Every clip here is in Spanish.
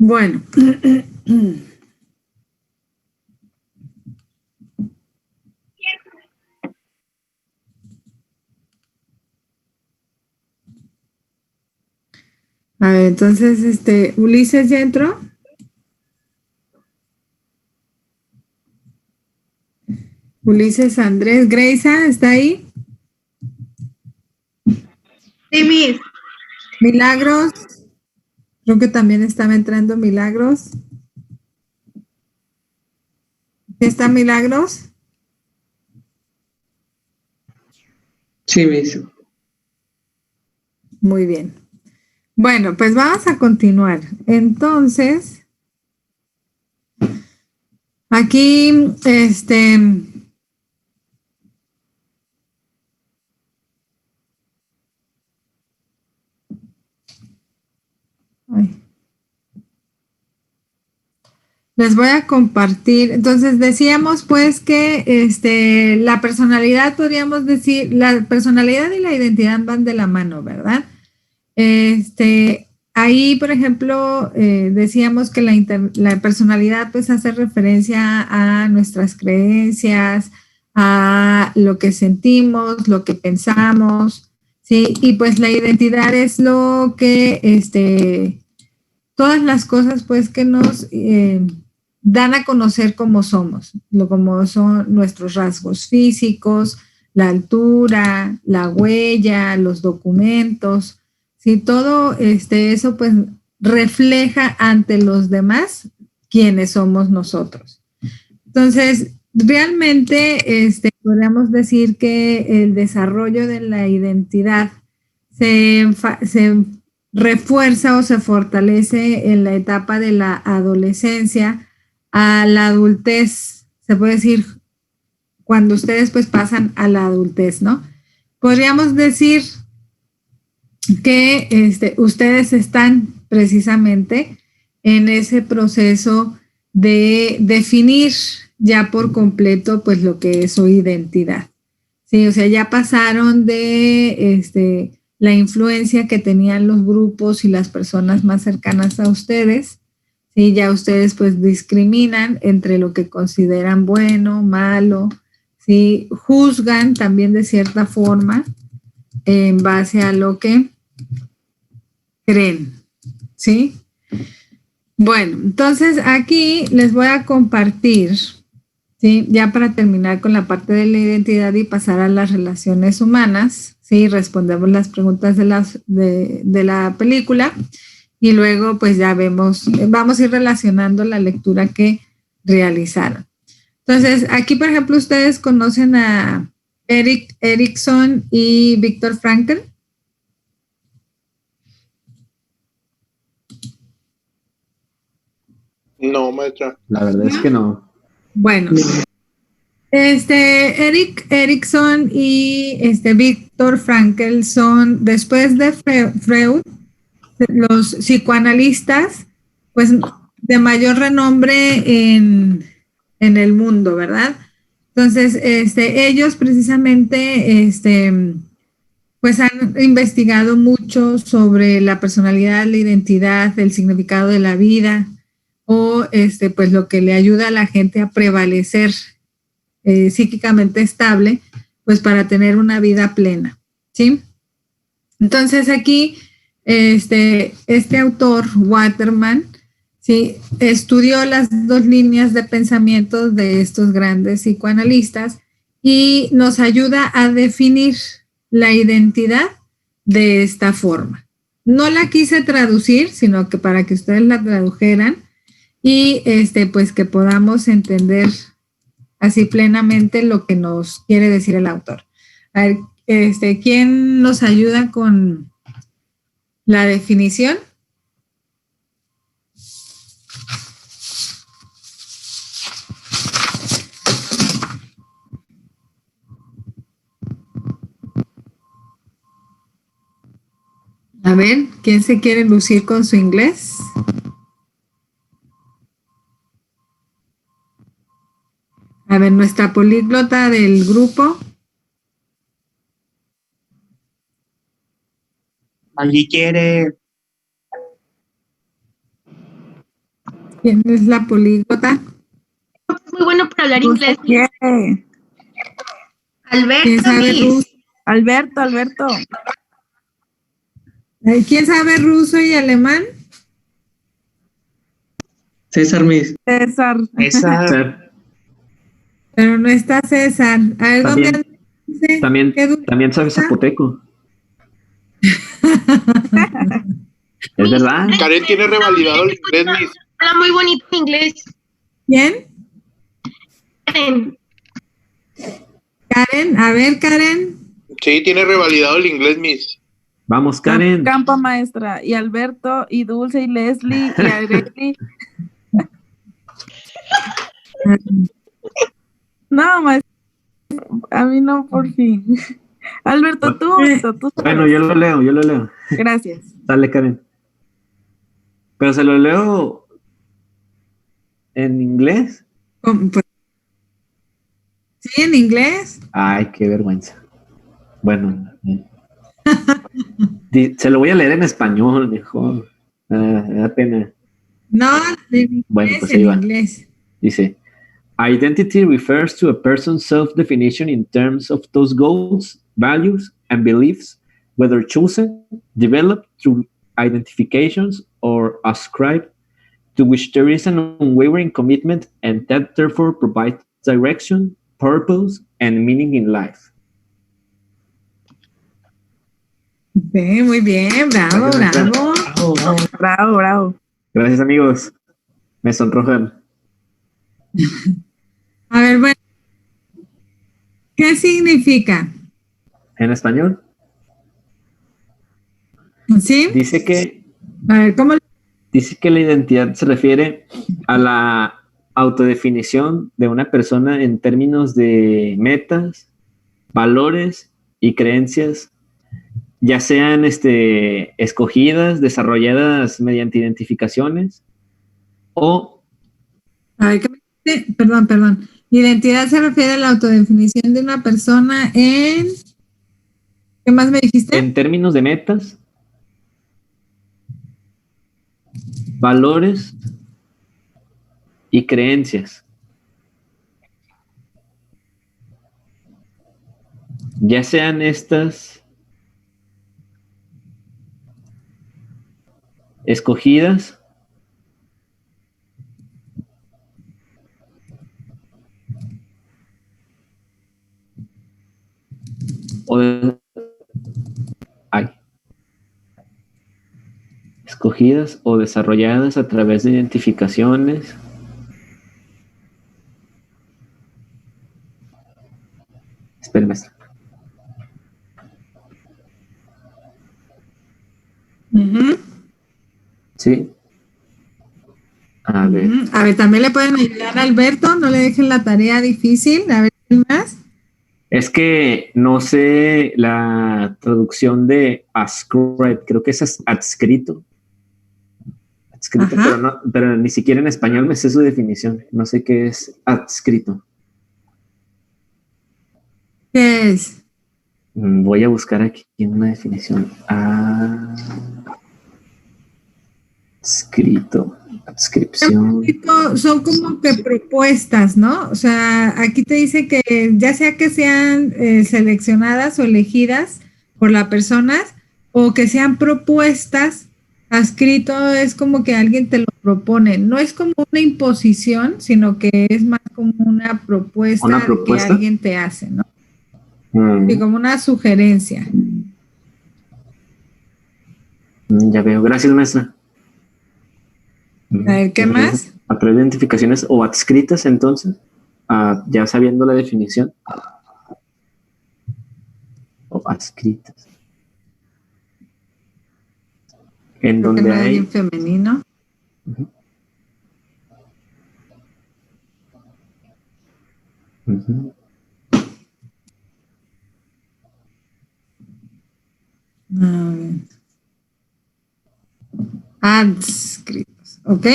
Bueno, a ver, entonces, Ulises ya entró. Ulises Andrés, Greisa, ¿está ahí? Sí, Miss. Milagros, creo que también estaba entrando Milagros. ¿Está Milagros? Sí, Miss. Muy bien. Bueno, pues vamos a continuar. Entonces, aquí, ay, les voy a compartir. Entonces, decíamos pues que la personalidad, podríamos decir, la personalidad y la identidad van de la mano, ¿verdad? Ahí, por ejemplo, decíamos que la personalidad pues hace referencia a nuestras creencias, a lo que sentimos, lo que pensamos, ¿sí? Y pues la identidad es lo que, todas las cosas pues que nos dan a conocer cómo somos, como son nuestros rasgos físicos, la altura, la huella, los documentos, si todo eso pues refleja ante los demás quiénes somos nosotros. Entonces, realmente podríamos decir que el desarrollo de la identidad se refuerza o se fortalece en la etapa de la adolescencia a la adultez, se puede decir, cuando ustedes pues pasan a la adultez, ¿no? Podríamos decir que ustedes están precisamente en ese proceso de definir ya por completo pues lo que es su identidad. Sí, o sea, ya pasaron de la influencia que tenían los grupos y las personas más cercanas a ustedes. Sí, ya ustedes pues discriminan entre lo que consideran bueno, malo, sí, juzgan también de cierta forma en base a lo que creen, ¿sí? Bueno, entonces aquí les voy a compartir, ¿sí? Ya para terminar con la parte de la identidad y pasar a las relaciones humanas, ¿sí? Respondemos las preguntas de la película y luego pues ya vamos a ir relacionando la lectura que realizaron. Entonces, aquí por ejemplo ustedes conocen a Eric Erikson y Viktor Frankl. No, maestra. La verdad es que no. Bueno, Eric Erikson y Viktor Frankl son, después de Freud, los psicoanalistas, pues, de mayor renombre en el mundo, ¿verdad? Entonces, ellos precisamente, pues han investigado mucho sobre la personalidad, la identidad, el significado de la vida, o pues lo que le ayuda a la gente a prevalecer psíquicamente estable, pues para tener una vida plena, ¿sí? Entonces aquí, este autor, Waterman, ¿sí? Estudió las dos líneas de pensamiento de estos grandes psicoanalistas y nos ayuda a definir la identidad de esta forma. No la quise traducir, sino que para que ustedes la tradujeran y pues que podamos entender así plenamente lo que nos quiere decir el autor. A ver, ¿quién nos ayuda con la definición? A ver, ¿quién se quiere lucir con su inglés? A ver, nuestra políglota del grupo. ¿Alguien quiere? ¿Quién es la políglota? Muy bueno para hablar inglés. ¿Qué? ¿Quién Alberto, sabe Miss. ruso? Alberto. ¿Quién sabe ruso y alemán? César, Miss. César. César. Pero no está César. A ver, ¿dónde anda? ¿Qué dulce También sabe está? zapoteco. Es verdad. Karen tiene revalidado el inglés, Miss. Habla muy bonito en inglés. ¿Quién? Karen. Karen. A ver, Karen. Sí, tiene revalidado el inglés, Miss. Vamos, Karen. Campa maestra. Y Alberto, y Dulce, y Leslie, y Areli. No, maestra. A mí no, por fin. Alberto, tú. Bueno, yo lo leo. Gracias. Dale, Karen. Pero se lo leo en inglés. Pues, sí, en inglés. Ay, qué vergüenza. Bueno. Se lo voy a leer en español, mejor. Me da pena. No, en inglés, Bueno, pues ahí en va. inglés. Dice, identity refers to a person's self-definition in terms of those goals, values, and beliefs, whether chosen, developed through identifications, or ascribed, to which there is an unwavering commitment and that therefore provides direction, purpose, and meaning in life. Sí, muy bien, bravo, bravo. Bravo. Gracias, amigos. Me sonrojan. A ver, bueno. ¿Qué significa? ¿En español? ¿Sí? Dice que A ver, ¿cómo? la identidad se refiere a la autodefinición de una persona en términos de metas, valores y creencias, ya sean escogidas, desarrolladas mediante identificaciones o... A ver, ¿qué me dijiste? Perdón. Identidad se refiere a la autodefinición de una persona en... ¿Qué más me dijiste? En términos de metas, valores y creencias, ya sean estas escogidas escogidas o desarrolladas a través de identificaciones. Espérenme. Sí. A ver. A ver, también le pueden ayudar a Alberto, no le dejen la tarea difícil. A ver, ¿quién más? Es que no sé la traducción de ascribe, creo que es adscrito. Pero ni siquiera en español me sé su definición. No sé qué es adscrito. ¿Qué es? Voy a buscar aquí una definición. Adscripción. Son como que propuestas, ¿no? O sea, aquí te dice que ya sea que sean seleccionadas o elegidas por las personas o que sean propuestas, adscrito es como que alguien te lo propone. No es como una imposición, sino que es más como una propuesta que alguien te hace, ¿no? Sí, como una sugerencia. Ya veo. Gracias, maestra. A ver, ¿qué más? A través de identificaciones o adscritas, entonces, ya sabiendo la definición. O adscritas. En Creo donde que no hay en femenino. A ver. Adscritos, ¿ok?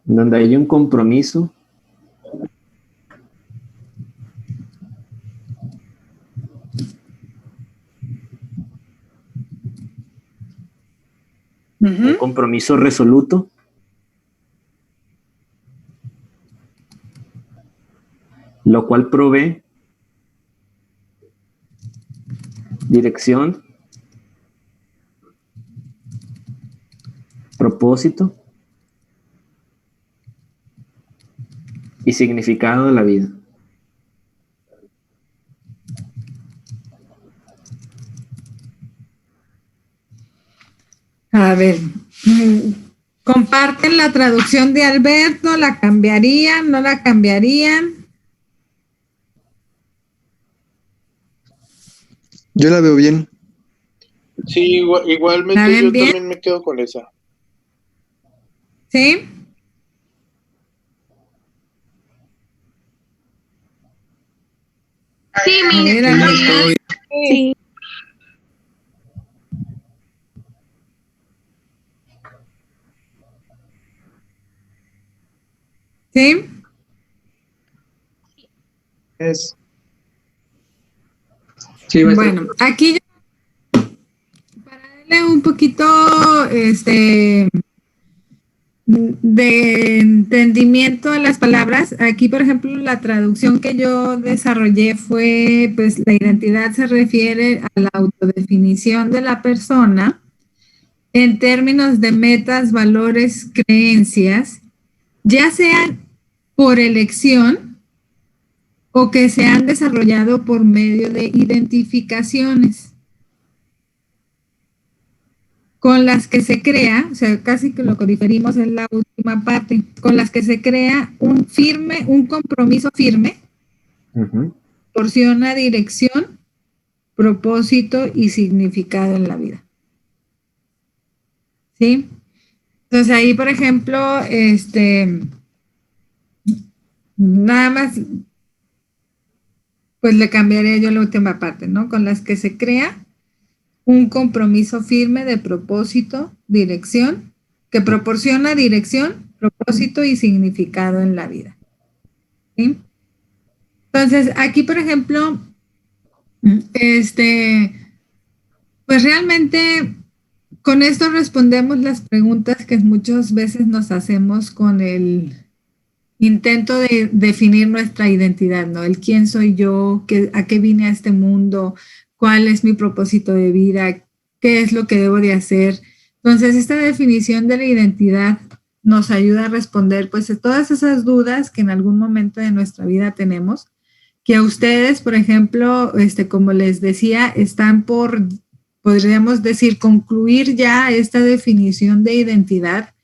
Donde hay un compromiso. Un compromiso resoluto. lo cual provee dirección, propósito y significado de la vida. A ver, ¿comparten la traducción de Alberto? ¿La cambiarían? ¿No la cambiarían? Yo la veo bien. Sí, igualmente ¿La ven yo bien? también me quedo con esa. ¿Sí? Sí, A Miss. ver, ¿alguien más? Sí. ¿Sí? Sí, maestra. Bueno, aquí para darle un poquito de entendimiento a las palabras, aquí por ejemplo la traducción que yo desarrollé fue, pues la identidad se refiere a la autodefinición de la persona en términos de metas, valores, creencias, ya sean por elección o que se han desarrollado por medio de identificaciones con las que se crea, o sea, casi que lo que diferimos es la última parte, con las que se crea un compromiso firme, proporciona dirección, propósito y significado en la vida. ¿Sí? Entonces ahí, por ejemplo, nada más, pues le cambiaré yo la última parte, ¿no? Con las que se crea un compromiso firme de propósito, dirección, que proporciona dirección, propósito y significado en la vida. ¿Sí? Entonces, aquí, por ejemplo, pues realmente con esto respondemos las preguntas que muchas veces nos hacemos con el intento de definir nuestra identidad, ¿no? El quién soy yo, a qué vine a este mundo, cuál es mi propósito de vida, qué es lo que debo de hacer. Entonces, esta definición de la identidad nos ayuda a responder pues a todas esas dudas que en algún momento de nuestra vida tenemos, que a ustedes, por ejemplo, como les decía, están por, podríamos decir, concluir ya esta definición de identidad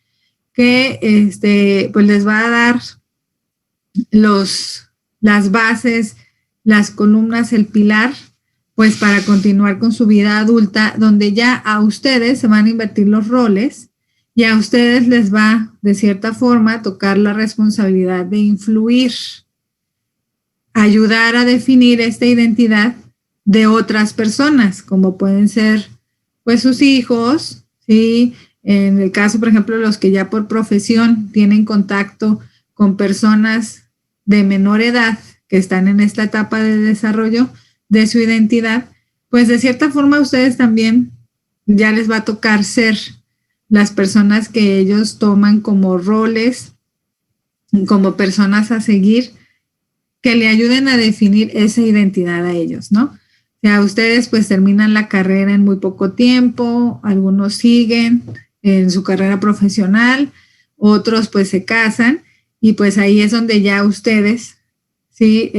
que pues les va a dar las bases, las columnas, el pilar, pues para continuar con su vida adulta, donde ya a ustedes se van a invertir los roles y a ustedes les va, de cierta forma, a tocar la responsabilidad de influir, ayudar a definir esta identidad de otras personas, como pueden ser, pues, sus hijos, ¿sí? En el caso, por ejemplo, los que ya por profesión tienen contacto con personas de menor edad que están en esta etapa de desarrollo de su identidad, pues de cierta forma a ustedes también ya les va a tocar ser las personas que ellos toman como roles, como personas a seguir, que le ayuden a definir esa identidad a ellos, ¿no? O sea, ustedes pues terminan la carrera en muy poco tiempo, algunos siguen en su carrera profesional, otros pues se casan y pues ahí es donde ya ustedes, sí,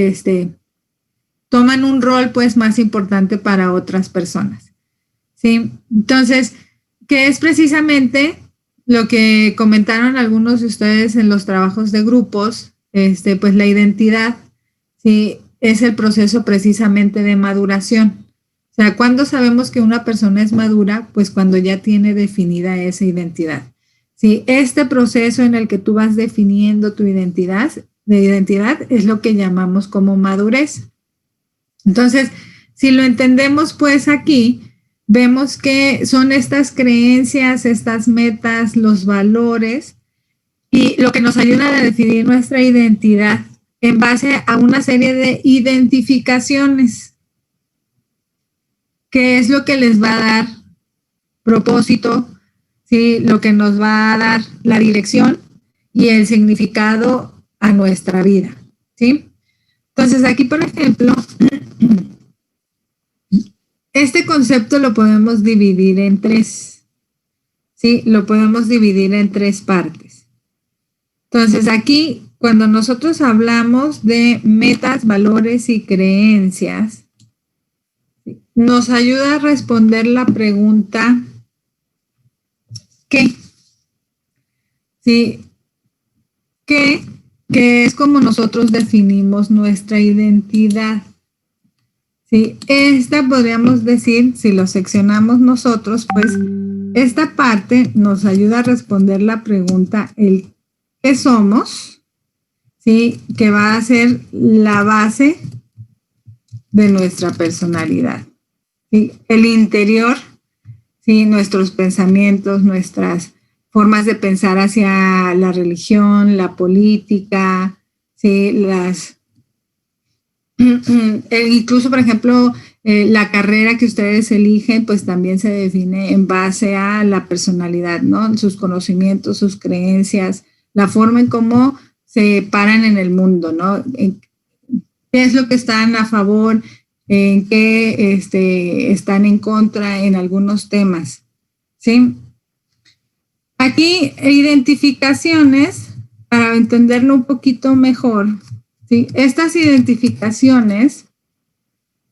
toman un rol pues más importante para otras personas, ¿sí? Entonces, que es precisamente lo que comentaron algunos de ustedes en los trabajos de grupos, pues la identidad, ¿sí? Es el proceso precisamente de maduración. O sea, ¿cuándo sabemos que una persona es madura? Pues cuando ya tiene definida esa identidad. ¿Sí? Este proceso en el que tú vas definiendo tu identidad es lo que llamamos como madurez. Entonces, si lo entendemos pues aquí, vemos que son estas creencias, estas metas, los valores y lo que nos ayuda a definir nuestra identidad en base a una serie de identificaciones, que es lo que les va a dar propósito, ¿sí? Lo que nos va a dar la dirección y el significado a nuestra vida, ¿sí? Entonces, aquí, por ejemplo, este concepto lo podemos dividir en tres, ¿sí? Lo podemos dividir en tres partes. Entonces, aquí, cuando nosotros hablamos de metas, valores y creencias, nos ayuda a responder la pregunta ¿qué? ¿Sí? ¿Qué? Que es como nosotros definimos nuestra identidad. ¿Sí? Esta podríamos decir, si lo seccionamos nosotros, pues esta parte nos ayuda a responder la pregunta el qué somos, ¿sí? Que va a ser la base de nuestra personalidad. ¿Sí? El interior, ¿sí? Nuestros pensamientos, nuestras formas de pensar hacia la religión, la política, ¿sí? Incluso, por ejemplo, la carrera que ustedes eligen, pues también se define en base a la personalidad, ¿no? Sus conocimientos, sus creencias, la forma en cómo se paran en el mundo, ¿no? ¿Qué es lo que están a favor? ¿En qué están en contra en algunos temas? ¿Sí? Aquí, identificaciones, para entenderlo un poquito mejor, ¿sí? Estas identificaciones,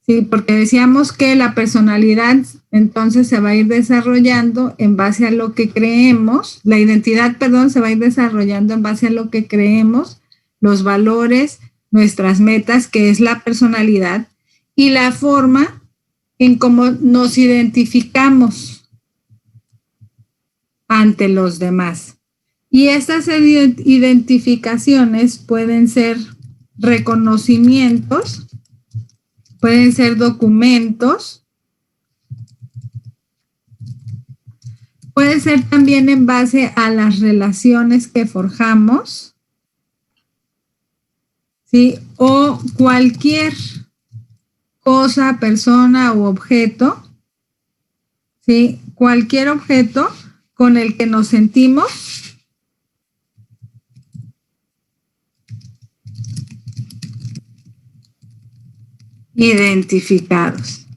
¿sí? Porque decíamos que la personalidad entonces se va a ir desarrollando en base a lo que creemos, la identidad, perdón, se va a ir desarrollando en base a lo que creemos, los valores, nuestras metas, que es la personalidad, y la forma en cómo nos identificamos ante los demás. Y estas identificaciones pueden ser reconocimientos, pueden ser documentos, puede ser también en base a las relaciones que forjamos, ¿sí? O cualquier cosa, persona u objeto, ¿sí? Cualquier objeto con el que nos sentimos identificados.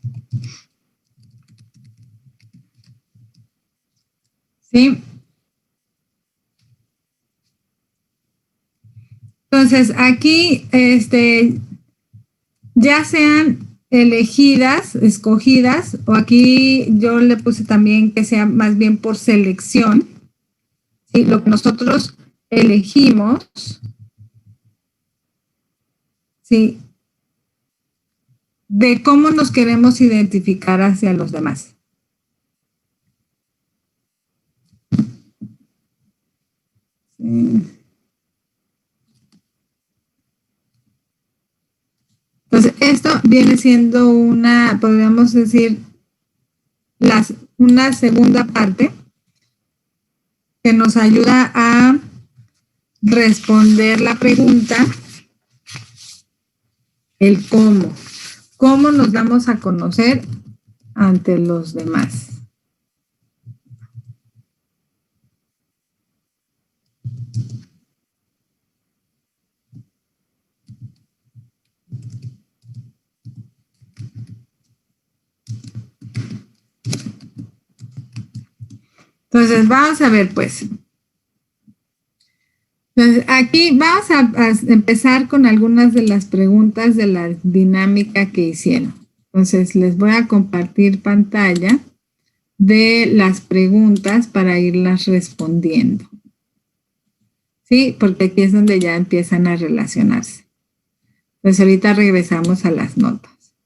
¿Sí? Entonces, aquí, ya sean elegidas, escogidas, o aquí yo le puse también que sea más bien por selección, ¿sí? Lo que nosotros elegimos, ¿sí? De cómo nos queremos identificar hacia los demás. Sí. Entonces, esto viene siendo una, podríamos decir, una segunda parte que nos ayuda a responder la pregunta, el cómo. ¿Cómo nos damos a conocer ante los demás? Entonces, vamos a ver, pues. Entonces, aquí vamos a empezar con algunas de las preguntas de la dinámica que hicieron. Entonces, les voy a compartir pantalla de las preguntas para irlas respondiendo. ¿Sí? Porque aquí es donde ya empiezan a relacionarse. Entonces, ahorita regresamos a las notas.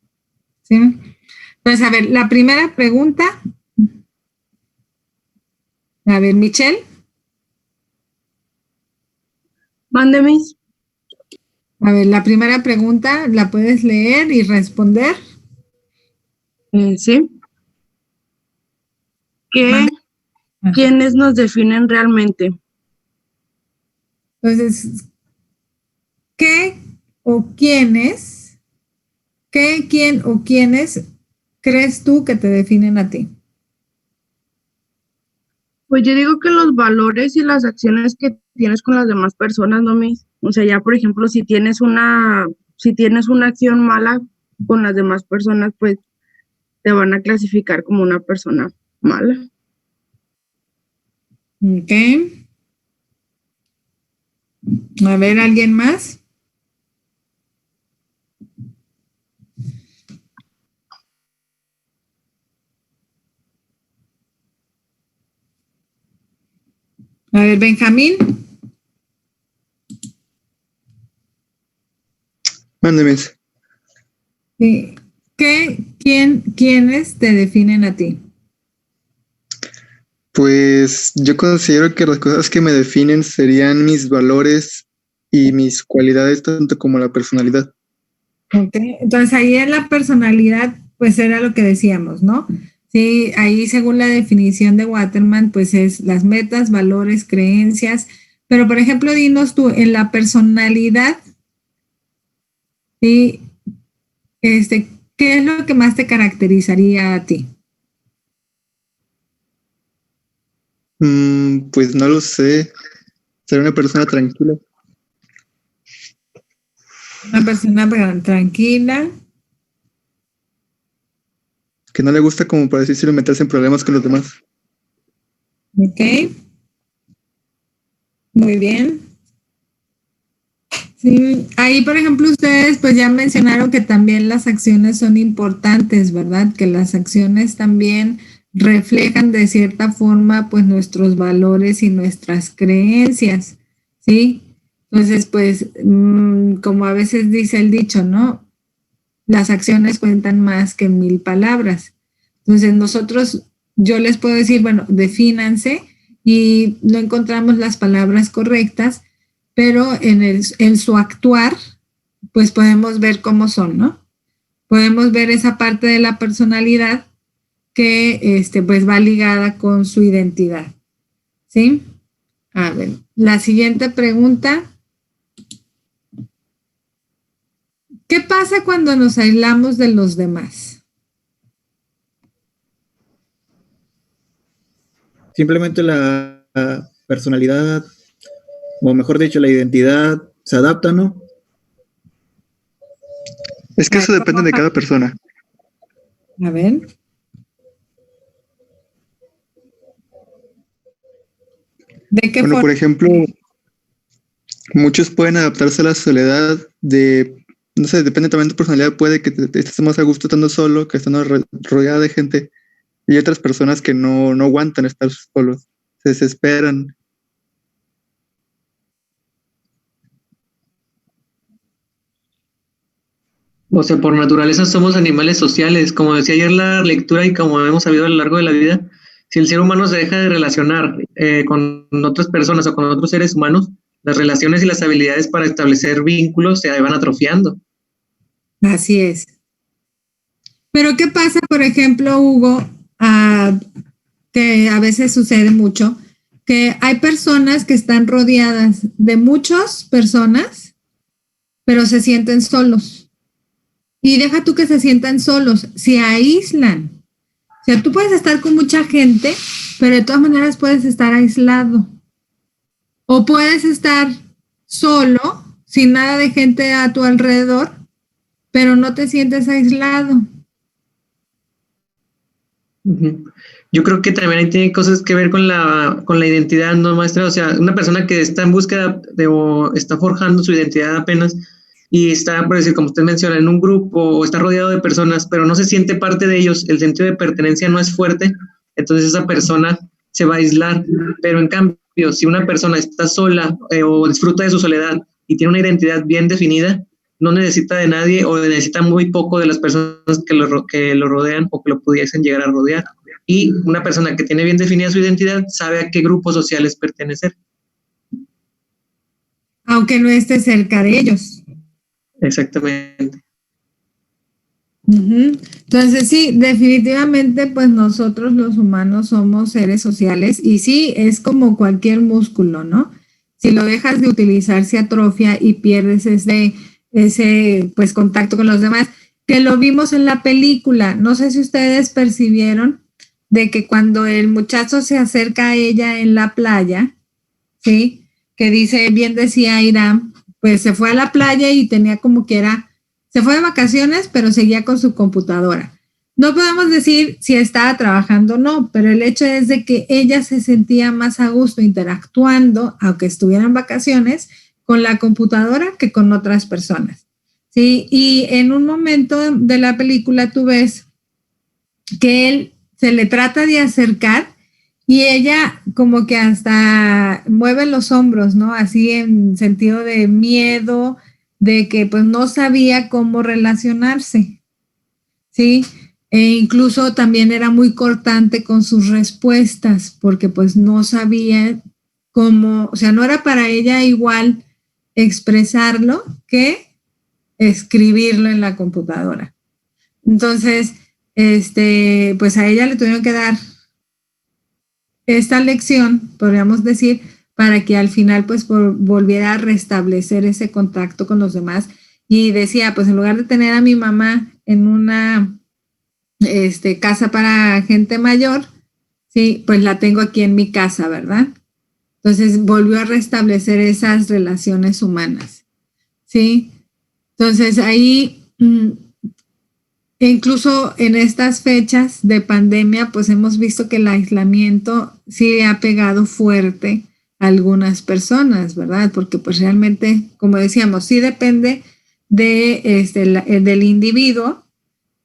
¿Sí? Entonces, a ver, la primera pregunta. A ver, Michelle. Mande, Miss. A ver, la primera pregunta, ¿la puedes leer y responder? Sí. ¿Quiénes nos definen realmente? Entonces, ¿qué o quiénes, quién o quiénes crees tú que te definen a ti? Pues yo digo que los valores y las acciones que tienes con las demás personas, ¿no, Miss? O sea, ya por ejemplo, si tienes una si tienes una acción mala con las demás personas, pues te van a clasificar como una persona mala. Ok. A ver, ¿alguien más? A ver, Benjamín. Mándeme. Sí. ¿Quiénes te definen a ti? Pues yo considero que las cosas que me definen serían mis valores y mis cualidades, tanto como la personalidad. Ok, entonces ahí en la personalidad, pues era lo que decíamos, ¿no? Sí, ahí según la definición de Waterman, pues es las metas, valores, creencias, pero por ejemplo, dinos tú, en la personalidad, ¿sí? ¿Qué es lo que más te caracterizaría a ti? Pues no lo sé, ser una persona tranquila. Una persona tranquila. Que no le gusta, como para decirlo, meterse en problemas con los demás. Ok. Muy bien. Sí, ahí por ejemplo ustedes pues ya mencionaron que también las acciones son importantes, ¿verdad? Que las acciones también reflejan de cierta forma pues nuestros valores y nuestras creencias, ¿sí? Entonces pues como a veces dice el dicho, ¿no? Las acciones cuentan más que 1000 palabras. Entonces nosotros, yo les puedo decir, bueno, defínanse y no encontramos las palabras correctas, pero en su actuar, pues podemos ver cómo son, ¿no? Podemos ver esa parte de la personalidad que pues va ligada con su identidad, ¿sí? A ver, la siguiente pregunta. ¿Qué pasa cuando nos aislamos de los demás? Simplemente la personalidad, o mejor dicho, la identidad se adapta, ¿no? Es que eso depende de cada persona. A ver. ¿De qué Bueno, forma? por ejemplo, muchos pueden adaptarse a la soledad no sé, depende también de tu personalidad, puede que te estés más a gusto estando solo, que estando rodeada de gente, y hay otras personas que no aguantan estar solos, se desesperan. O sea, por naturaleza somos animales sociales, como decía ayer la lectura y como hemos sabido a lo largo de la vida, si el ser humano se deja de relacionar con otras personas o con otros seres humanos, las relaciones y las habilidades para establecer vínculos se van atrofiando. Así es. Pero ¿qué pasa, por ejemplo, Hugo, que a veces sucede mucho, que hay personas que están rodeadas de muchas personas, pero se sienten solos? Y deja tú que se sientan solos, se aíslan. O sea, tú puedes estar con mucha gente, pero de todas maneras puedes estar aislado. O puedes estar solo, sin nada de gente a tu alrededor, pero no te sientes aislado. Yo creo que también ahí tiene cosas que ver con la identidad, ¿no, maestra? O sea, una persona que está en búsqueda o está forjando su identidad apenas y está, por decir, como usted menciona, en un grupo o está rodeado de personas, pero no se siente parte de ellos, el sentido de pertenencia no es fuerte, entonces esa persona se va a aislar. Pero en cambio, si una persona está sola o disfruta de su soledad y tiene una identidad bien definida, no necesita de nadie o necesita muy poco de las personas que lo rodean o que lo pudiesen llegar a rodear. Y una persona que tiene bien definida su identidad sabe a qué grupos sociales pertenecer. Aunque no esté cerca de ellos. Exactamente. Entonces sí, definitivamente pues nosotros los humanos somos seres sociales y sí, es como cualquier músculo, ¿no? Si lo dejas de utilizar se atrofia y pierdes ese pues contacto con los demás, que lo vimos en la película. No sé si ustedes percibieron de que cuando el muchacho se acerca a ella en la playa, ¿sí? Que dice, bien decía Irán, pues se fue a la playa y tenía como que era Se fue de vacaciones, pero seguía con su computadora. No podemos decir si estaba trabajando o no, pero el hecho es de que ella se sentía más a gusto interactuando, aunque estuviera en vacaciones, con la computadora que con otras personas. ¿Sí? Y en un momento de la película tú ves que él se le trata de acercar y ella como que hasta mueve los hombros, ¿no? Así en sentido de miedo, de que pues no sabía cómo relacionarse, ¿sí? E incluso también era muy cortante con sus respuestas, porque pues no sabía cómo, o sea, no era para ella igual expresarlo que escribirlo en la computadora. Entonces, pues a ella le tuvieron que dar esta lección, podríamos decir, para que al final pues volviera a restablecer ese contacto con los demás. Y decía, pues en lugar de tener a mi mamá en una casa para gente mayor, sí, pues la tengo aquí en mi casa, ¿verdad? Entonces volvió a restablecer esas relaciones humanas, ¿sí? Entonces ahí, incluso en estas fechas de pandemia, pues hemos visto que el aislamiento sí ha pegado fuerte a algunas personas, ¿verdad? Porque pues realmente, como decíamos, sí depende del individuo,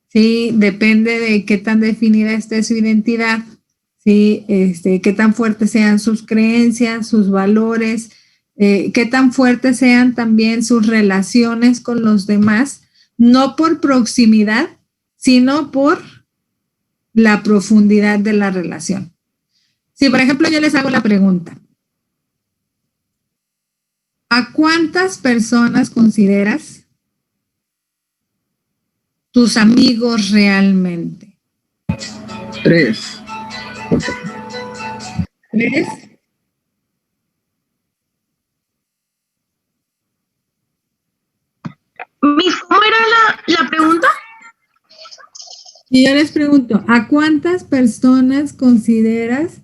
sí, depende de qué tan definida esté su identidad, sí, qué tan fuertes sean sus creencias, sus valores, qué tan fuertes sean también sus relaciones con los demás, no por proximidad, sino por la profundidad de la relación. Si, por ejemplo, yo les hago la pregunta, ¿a cuántas personas consideras tus amigos realmente? 3. ¿3? ¿Cómo era la pregunta? Y yo les pregunto, ¿a cuántas personas consideras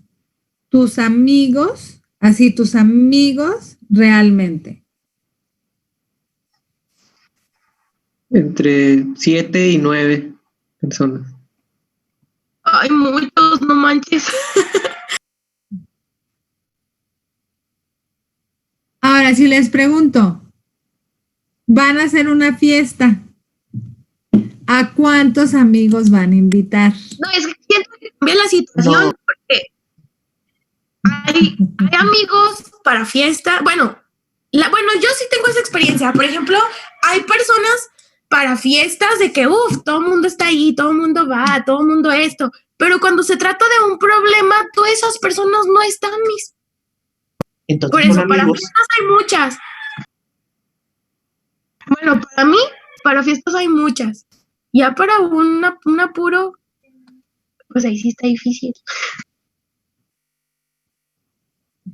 tus amigos, así tus amigos realmente? Entre 7 y 9 personas. Ay, muchos, no manches. Ahora, si les pregunto, van a hacer una fiesta, ¿a cuántos amigos van a invitar? No, es que siento que cambia la situación, No. porque hay amigos para fiesta. Bueno, yo sí tengo esa experiencia. Por ejemplo, hay personas para fiestas de que, todo el mundo está ahí, todo el mundo va, todo el mundo esto. Pero cuando se trata de un problema, todas esas personas no están, Entonces, Por eso, son para amigos. fiestas hay muchas. Bueno, para mí, para fiestas hay muchas. Ya para un apuro, pues ahí sí está difícil.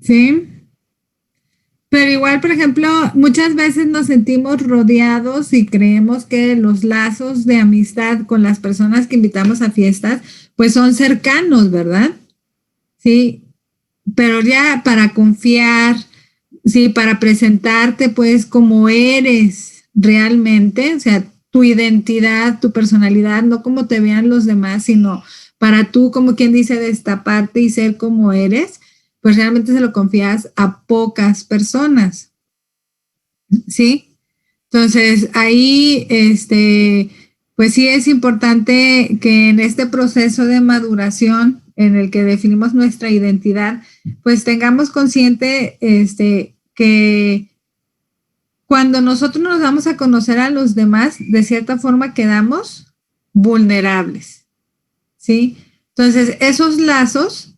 Sí. Pero igual, por ejemplo, muchas veces nos sentimos rodeados y creemos que los lazos de amistad con las personas que invitamos a fiestas, pues son cercanos, ¿verdad? Sí. Pero ya para confiar, sí, para presentarte pues como eres realmente, o sea, tu identidad, tu personalidad, no como te vean los demás, sino para tú, como quien dice, destaparte y ser como eres, pues realmente se lo confías a pocas personas, ¿sí? Entonces, ahí, pues sí es importante que en este proceso de maduración en el que definimos nuestra identidad, pues tengamos consciente, que cuando nosotros nos damos a conocer a los demás, de cierta forma quedamos vulnerables, ¿sí? Entonces, esos lazos,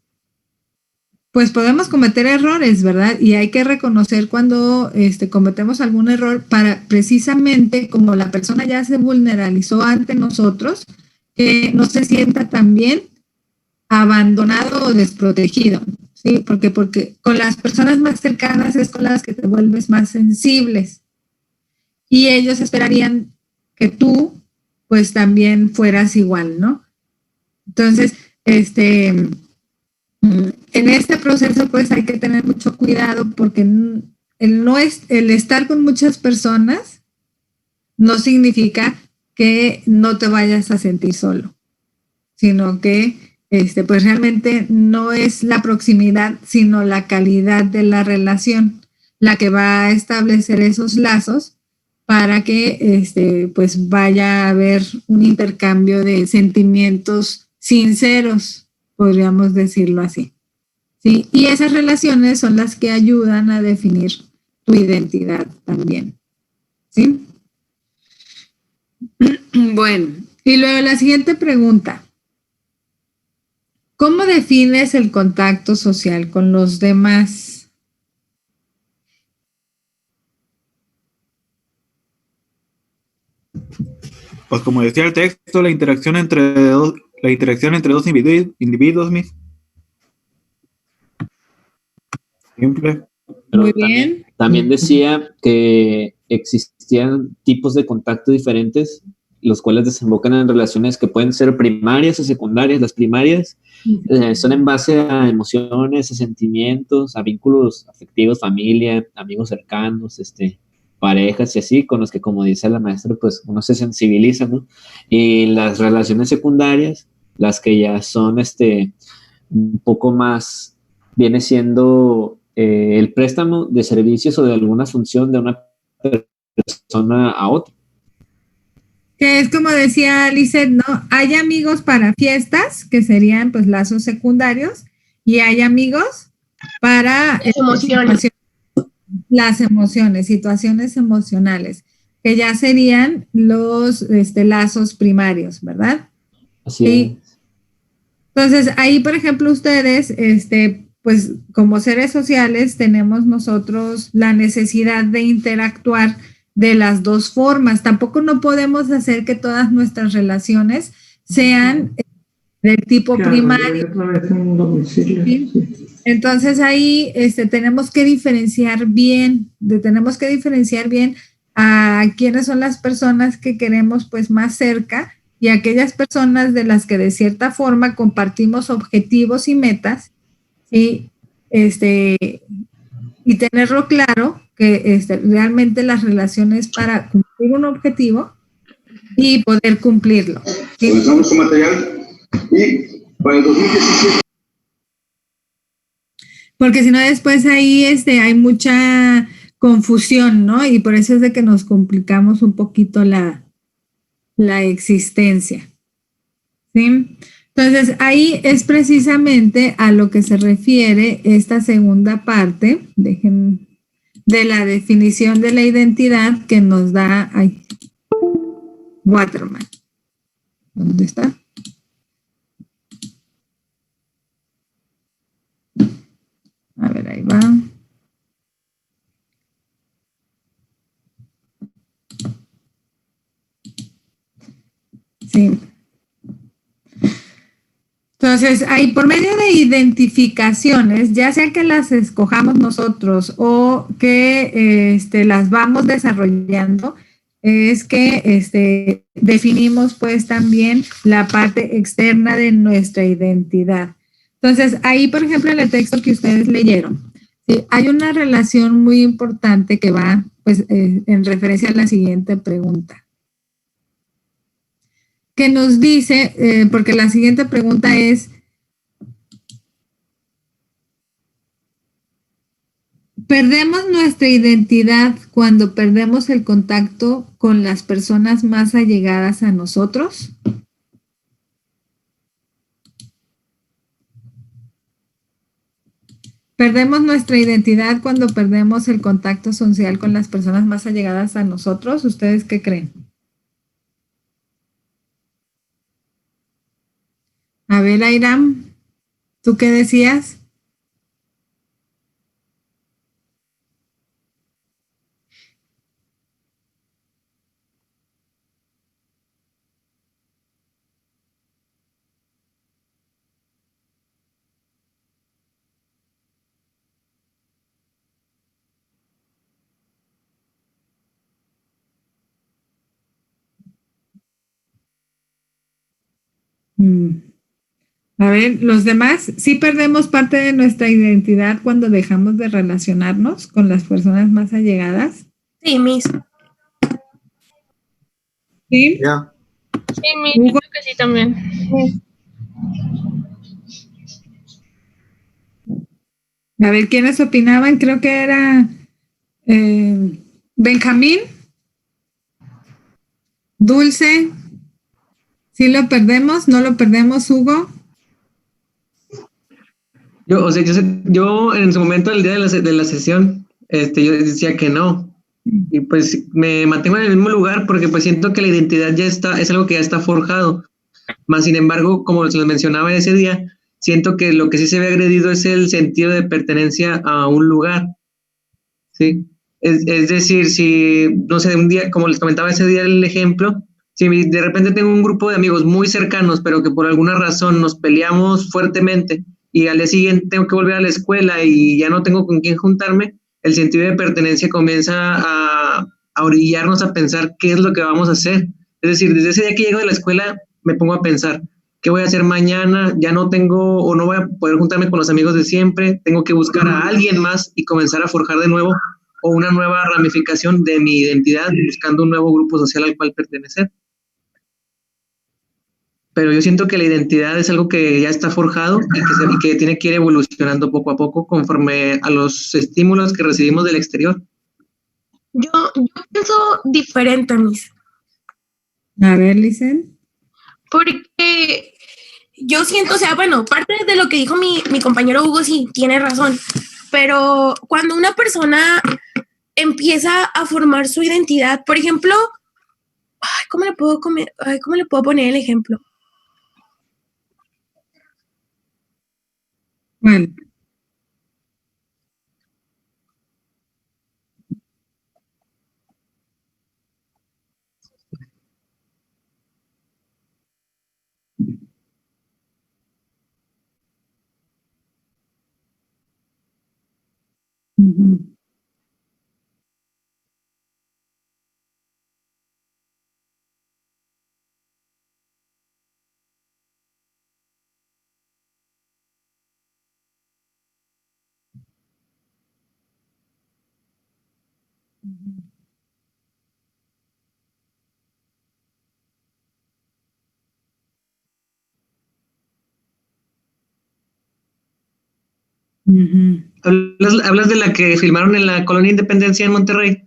pues podemos cometer errores, ¿verdad? Y hay que reconocer cuando cometemos algún error para precisamente, como la persona ya se vulnerabilizó ante nosotros, que no se sienta también abandonado o desprotegido, ¿sí? Porque con las personas más cercanas es con las que te vuelves más sensibles y ellos esperarían que tú, pues también fueras igual, ¿no? Entonces, en este proceso pues hay que tener mucho cuidado porque el estar con muchas personas no significa que no te vayas a sentir solo, sino que pues realmente no es la proximidad, sino la calidad de la relación la que va a establecer esos lazos para que pues vaya a haber un intercambio de sentimientos sinceros, podríamos decirlo así. ¿Sí? Y esas relaciones son las que ayudan a definir tu identidad también. ¿Sí? Bueno, y luego la siguiente pregunta. ¿Cómo defines el contacto social con los demás? Pues como decía el texto, la interacción entre dos individuos, mis. Simple. Pero Muy bien. También decía que existían tipos de contacto diferentes, los cuales desembocan en relaciones que pueden ser primarias o secundarias. Las primarias son en base a emociones, a sentimientos, a vínculos afectivos, familia, amigos cercanos, parejas y así, con los que, como dice la maestra, pues uno se sensibiliza, ¿no? Y las relaciones secundarias, las que ya son un poco más, viene siendo el préstamo de servicios o de alguna función de una persona a otra. Que es como decía Lizeth, ¿no? Hay amigos para fiestas, que serían pues lazos secundarios, y hay amigos para las emociones, situaciones emocionales, que ya serían los lazos primarios, ¿verdad? Así sí. Es. Entonces, ahí, por ejemplo, ustedes, pues como seres sociales, tenemos nosotros la necesidad de interactuar de las dos formas. Tampoco no podemos hacer que todas nuestras relaciones sean del tipo primario. ¿Sí? Entonces ahí tenemos que diferenciar bien a quiénes son las personas que queremos pues más cerca y aquellas personas de las que de cierta forma compartimos objetivos y metas, ¿sí? Y tenerlo claro que realmente las relaciones para cumplir un objetivo y poder cumplirlo. ¿Sí? Comenzamos con material y para el 2017. Porque si no después ahí hay mucha confusión, ¿no? Y por eso es de que nos complicamos un poquito la existencia. ¿Sí? Entonces ahí es precisamente a lo que se refiere esta segunda parte de la definición de la identidad que nos da Waterman. ¿Dónde está? A ver, ahí va. Sí. Entonces, ahí por medio de identificaciones, ya sea que las escojamos nosotros o que las vamos desarrollando, es que definimos pues también la parte externa de nuestra identidad. Entonces, ahí, por ejemplo, en el texto que ustedes leyeron, ¿sí? Hay una relación muy importante que va pues en referencia a la siguiente pregunta. Que nos dice, porque la siguiente pregunta es, ¿perdemos nuestra identidad cuando perdemos el contacto con las personas más allegadas a nosotros? ¿Perdemos nuestra identidad cuando perdemos el contacto social con las personas más allegadas a nosotros? ¿Ustedes qué creen? A ver, Airam, ¿tú qué decías? A ver, los demás, ¿sí perdemos parte de nuestra identidad cuando dejamos de relacionarnos con las personas más allegadas? Sí, Miss. ¿Sí? Ya. Sí, siento que sí también. A ver, ¿quiénes opinaban? Creo que era Benjamín, Dulce. ¿Sí lo perdemos? ¿No lo perdemos, Hugo? O sea, yo en su momento, el día de la sesión, yo decía que no. Y pues me mantengo en el mismo lugar porque pues siento que la identidad ya está, es algo que ya está forjado. Más sin embargo, como se les mencionaba ese día, siento que lo que sí se ve agredido es el sentido de pertenencia a un lugar, ¿sí? Es decir, si, no sé, un día, como les comentaba ese día el ejemplo, si de repente tengo un grupo de amigos muy cercanos, pero que por alguna razón nos peleamos fuertemente y al día siguiente tengo que volver a la escuela y ya no tengo con quién juntarme, el sentido de pertenencia comienza a orillarnos a pensar qué es lo que vamos a hacer. Es decir, desde ese día que llego de la escuela me pongo a pensar, ¿qué voy a hacer mañana? Ya no tengo o no voy a poder juntarme con los amigos de siempre, tengo que buscar a alguien más y comenzar a forjar de nuevo o una nueva ramificación de mi identidad, buscando un nuevo grupo social al cual pertenecer. Pero yo siento que la identidad es algo que ya está forjado y que tiene que ir evolucionando poco a poco conforme a los estímulos que recibimos del exterior. Yo pienso diferente, Miss. A ver, Licen. Porque yo siento, o sea, bueno, parte de lo que dijo mi compañero Hugo, sí, tiene razón. Pero cuando una persona empieza a formar su identidad, por ejemplo, ¿cómo le puedo poner el ejemplo? Bueno. Uh-huh. Uh-huh. ¿Hablas de la que filmaron en la Colonia Independencia en Monterrey?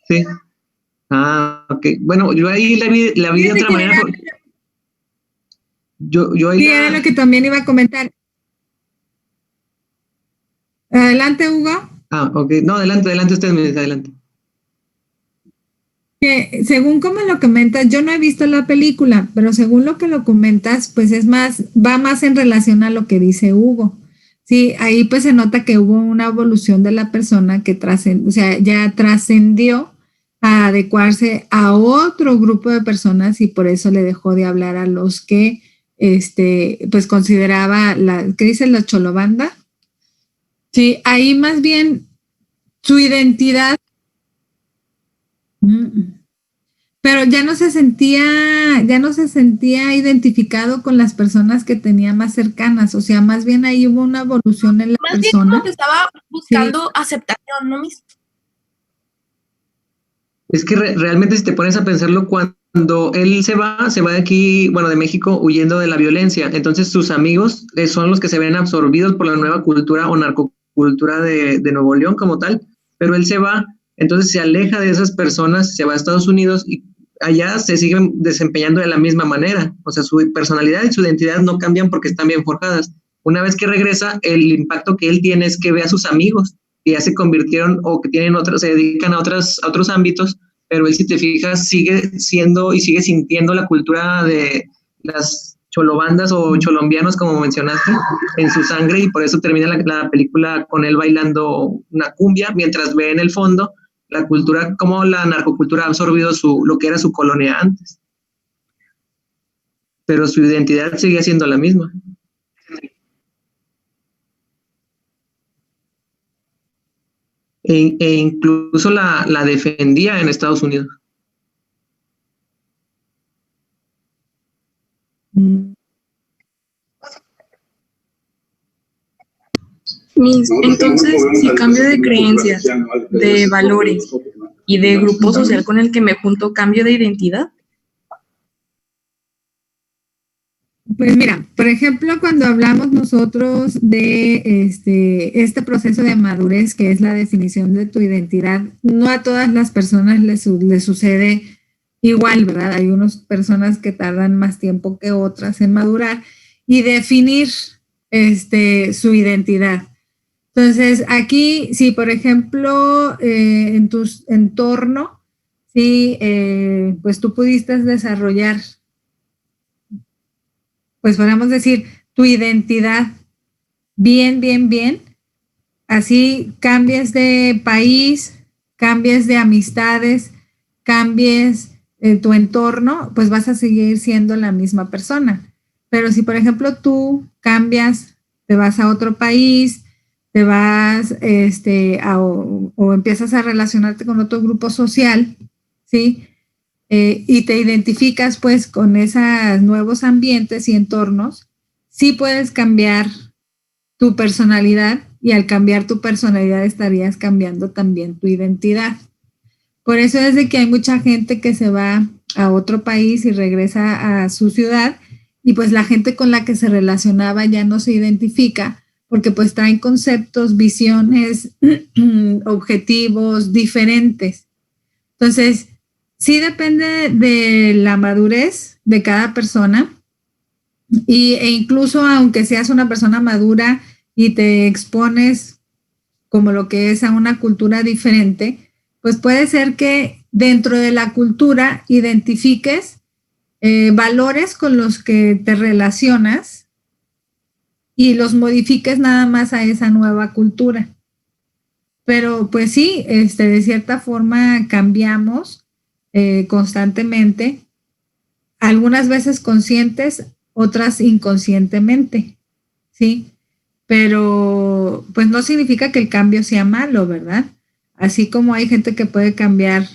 Sí. Ah, ok. Bueno, yo ahí la vi de otra manera. Yo ahí Sí, era lo que también iba a comentar. Adelante, Hugo. Ah, ok. No, adelante usted, adelante. Que según como lo comentas, yo no he visto la película, pero según lo que lo comentas, pues es más, va más en relación a lo que dice Hugo. Sí, ahí pues se nota que hubo una evolución de la persona que o sea, ya trascendió a adecuarse a otro grupo de personas y por eso le dejó de hablar a los que, pues consideraba ¿qué dice la cholobanda? Sí, ahí más bien su identidad. Pero ya no se sentía identificado con las personas que tenía más cercanas, o sea, más bien ahí hubo una evolución en la Más bien persona. como que estaba buscando aceptación, ¿no, Miss? Es que realmente si te pones a pensarlo, cuando él se va de aquí, bueno, de México, huyendo de la violencia, entonces sus amigos son los que se ven absorbidos por la nueva cultura o narcocultura de Nuevo León como tal, pero él se va, entonces se aleja de esas personas, se va a Estados Unidos y allá se siguen desempeñando de la misma manera, o sea, su personalidad y su identidad no cambian porque están bien forjadas. Una vez que regresa, el impacto que él tiene es que ve a sus amigos que ya se convirtieron o que tienen otros, se dedican a otros ámbitos, pero él, si te fijas, sigue siendo y sigue sintiendo la cultura de las cholobandas o cholombianos, como mencionaste, en su sangre, y por eso termina la película con él bailando una cumbia, mientras ve en el fondo la cultura, como la narcocultura ha absorbido lo que era su colonia antes. Pero su identidad seguía siendo la misma. E incluso la defendía en Estados Unidos. Entonces, si cambio de creencias, de valores, y de grupo social con el que me junto cambio de identidad? Pues mira, por ejemplo, cuando hablamos nosotros de este proceso de madurez, que es la definición de tu identidad, no a todas las personas les sucede igual, ¿verdad? Hay unas personas que tardan más tiempo que otras en madurar y definir su identidad. Entonces, aquí, si por ejemplo, en tu entorno, sí, pues tú pudiste desarrollar, pues podemos decir, tu identidad bien, así cambies de país, cambies de amistades, cambies tu entorno, pues vas a seguir siendo la misma persona. Pero si, por ejemplo, tú cambias, te vas a otro país, te vas o empiezas a relacionarte con otro grupo social, ¿sí? Y te identificas pues con esos nuevos ambientes y entornos, sí puedes cambiar tu personalidad y al cambiar tu personalidad estarías cambiando también tu identidad. Por eso es de que hay mucha gente que se va a otro país y regresa a su ciudad y pues la gente con la que se relacionaba ya no se identifica porque pues traen conceptos, visiones, objetivos diferentes. Entonces, sí depende de la madurez de cada persona e incluso aunque seas una persona madura y te expones como lo que es a una cultura diferente, pues puede ser que dentro de la cultura identifiques valores con los que te relacionas y los modifiques nada más a esa nueva cultura. Pero pues sí, de cierta forma cambiamos constantemente, algunas veces conscientes, otras inconscientemente, ¿sí? Pero pues no significa que el cambio sea malo, ¿verdad? Así como hay gente que puede cambiar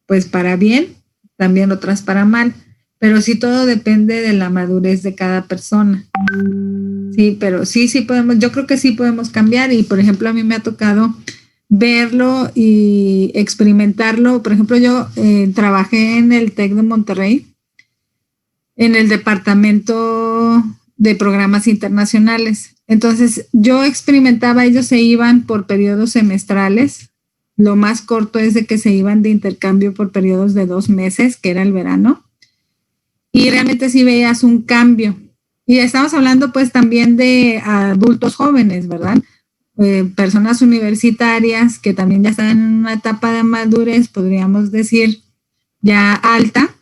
pues para bien, también otras para mal, pero sí todo depende de la madurez de cada persona. Sí, pero sí podemos, yo creo que sí podemos cambiar y por ejemplo a mí me ha tocado verlo y experimentarlo. Por ejemplo, yo trabajé en el TEC de Monterrey, en el departamento de programas internacionales. Entonces, yo experimentaba, ellos se iban por periodos semestrales. Lo más corto es de que se iban de intercambio por periodos de 2 meses, que era el verano. Y realmente sí veías un cambio. Y estamos hablando pues también de adultos jóvenes, ¿verdad? Personas universitarias que también ya están en una etapa de madurez, podríamos decir, ya alta,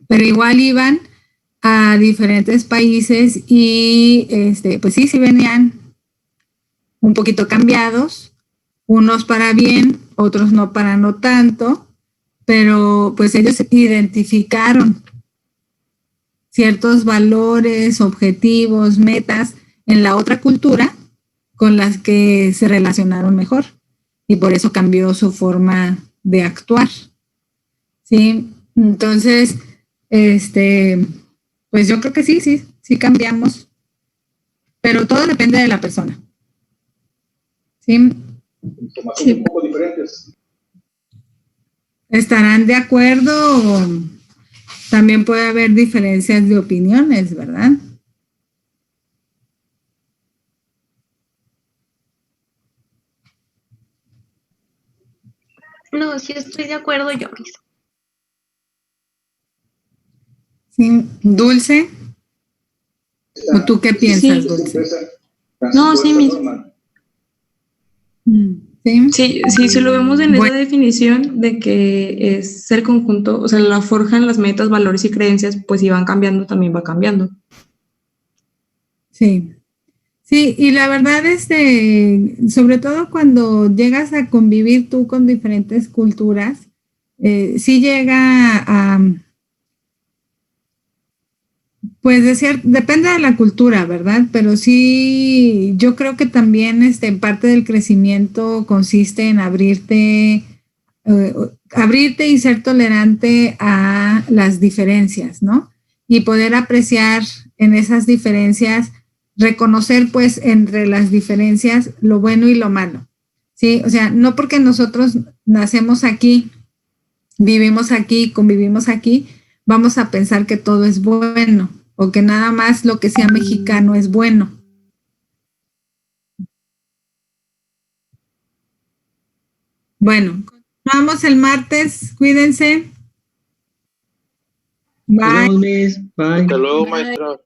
pero igual iban a diferentes países y pues sí venían un poquito cambiados, unos para bien, otros no para no tanto, pero pues ellos identificaron ciertos valores, objetivos, metas en la otra cultura con las que se relacionaron mejor y por eso cambió su forma de actuar, ¿sí? Entonces, pues yo creo que sí cambiamos, pero todo depende de la persona, ¿sí? Son un poco diferentes. ¿Estarán de acuerdo o también puede haber diferencias de opiniones, verdad? No, sí estoy de acuerdo yo mismo. Sí, Dulce. ¿O tú qué piensas, sí. Dulce? No, sí mismo. Sí, si lo vemos en esa definición de que es ser conjunto, o sea, la forjan las metas, valores y creencias, pues si van cambiando, también va cambiando. Sí. Sí, y la verdad sobre todo cuando llegas a convivir tú con diferentes culturas, sí llega a, pues depende de la cultura, ¿verdad? Pero sí, yo creo que también parte del crecimiento consiste en abrirte y ser tolerante a las diferencias, ¿no? Y poder apreciar en esas diferencias, reconocer pues entre las diferencias lo bueno y lo malo, ¿sí? O sea, no porque nosotros nacemos aquí, vivimos aquí, convivimos aquí, vamos a pensar que todo es bueno o que nada más lo que sea mexicano es bueno. Bueno, vamos el martes, cuídense. Nos Bye. vemos, Miss. Bye. Hasta luego, maestra.